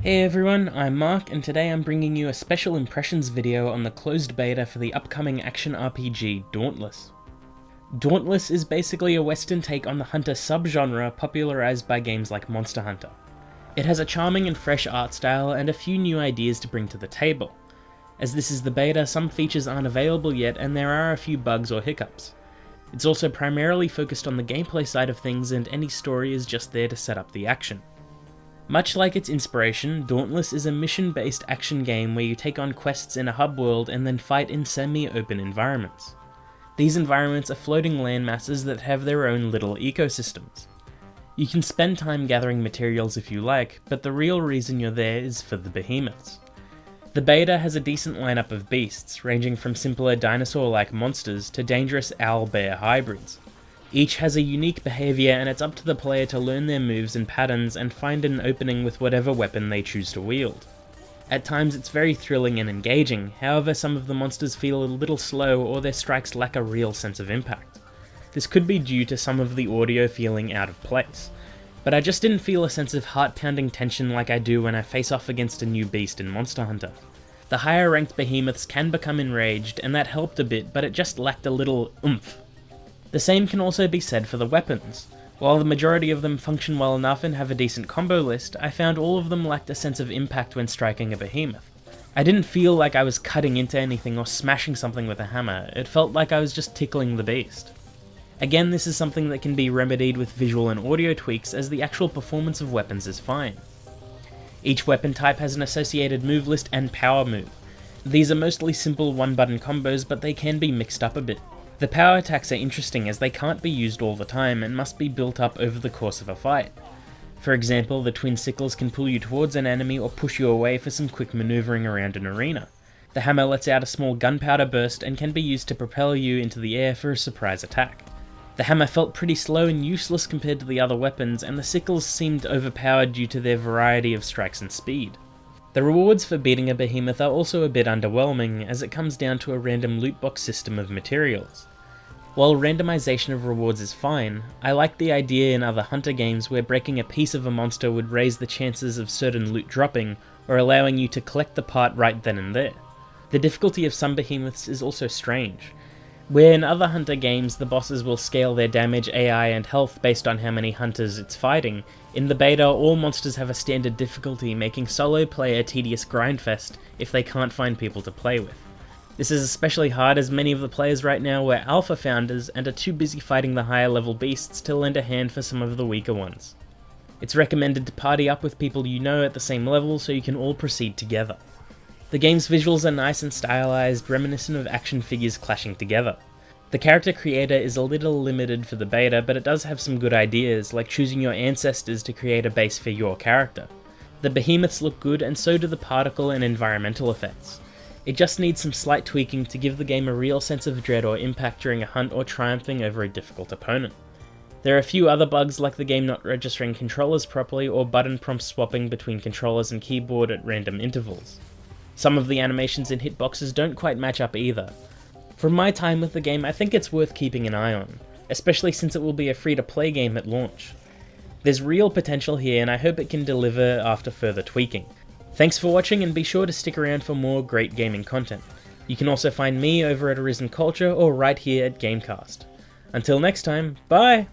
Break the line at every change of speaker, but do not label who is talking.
Hey everyone, I'm Mark, and today I'm bringing you a special impressions video on the closed beta for the upcoming Action RPG Dauntless. Dauntless is basically a Western take on the Hunter subgenre popularized by games like Monster Hunter. It has a charming and fresh art style and a few new ideas to bring to the table. As this is the beta, some features aren't available yet and there are a few bugs or hiccups. It's also primarily focused on the gameplay side of things, and any story is just there to set up the action. Much like its inspiration, Dauntless is a mission-based action game where you take on quests in a hub world and then fight in semi-open environments. These environments are floating landmasses that have their own little ecosystems. You can spend time gathering materials if you like, but the real reason you're there is for the Behemoths. The beta has a decent lineup of beasts, ranging from simpler dinosaur-like monsters to dangerous owl-bear hybrids. Each has a unique behaviour, and it's up to the player to learn their moves and patterns and find an opening with whatever weapon they choose to wield. At times it's very thrilling and engaging, however some of the monsters feel a little slow or their strikes lack a real sense of impact. This could be due to some of the audio feeling out of place, but I just didn't feel a sense of heart-pounding tension like I do when I face off against a new beast in Monster Hunter. The higher ranked behemoths can become enraged, and that helped a bit, but it just lacked a little oomph. The same can also be said for the weapons. While the majority of them function well enough and have a decent combo list, I found all of them lacked a sense of impact when striking a behemoth. I didn't feel like I was cutting into anything or smashing something with a hammer, it felt like I was just tickling the beast. Again, this is something that can be remedied with visual and audio tweaks, as the actual performance of weapons is fine. Each weapon type has an associated move list and power move. These are mostly simple one-button combos, but they can be mixed up a bit. The power attacks are interesting as they can't be used all the time and must be built up over the course of a fight. For example, the twin sickles can pull you towards an enemy or push you away for some quick maneuvering around an arena. The hammer lets out a small gunpowder burst and can be used to propel you into the air for a surprise attack. The hammer felt pretty slow and useless compared to the other weapons, and the sickles seemed overpowered due to their variety of strikes and speed. The rewards for beating a behemoth are also a bit underwhelming, as it comes down to a random loot box system of materials. While randomization of rewards is fine, I like the idea in other hunter games where breaking a piece of a monster would raise the chances of certain loot dropping, or allowing you to collect the part right then and there. The difficulty of some behemoths is also strange. Where in other hunter games the bosses will scale their damage, AI and health based on how many hunters it's fighting, in the beta all monsters have a standard difficulty, making solo play a tedious grindfest if they can't find people to play with. This is especially hard as many of the players right now were alpha founders and are too busy fighting the higher level beasts to lend a hand for some of the weaker ones. It's recommended to party up with people you know at the same level so you can all proceed together. The game's visuals are nice and stylized, reminiscent of action figures clashing together. The character creator is a little limited for the beta, but it does have some good ideas, like choosing your ancestors to create a base for your character. The behemoths look good, and so do the particle and environmental effects. It just needs some slight tweaking to give the game a real sense of dread or impact during a hunt or triumphing over a difficult opponent. There are a few other bugs, like the game not registering controllers properly or button prompt swapping between controllers and keyboard at random intervals. Some of the animations and hitboxes don't quite match up either. From my time with the game, I think it's worth keeping an eye on, especially since it will be a free-to-play game at launch. There's real potential here, and I hope it can deliver after further tweaking. Thanks for watching, and be sure to stick around for more great gaming content. You can also find me over at Arisen Culture or right here at GameCast. Until next time, bye!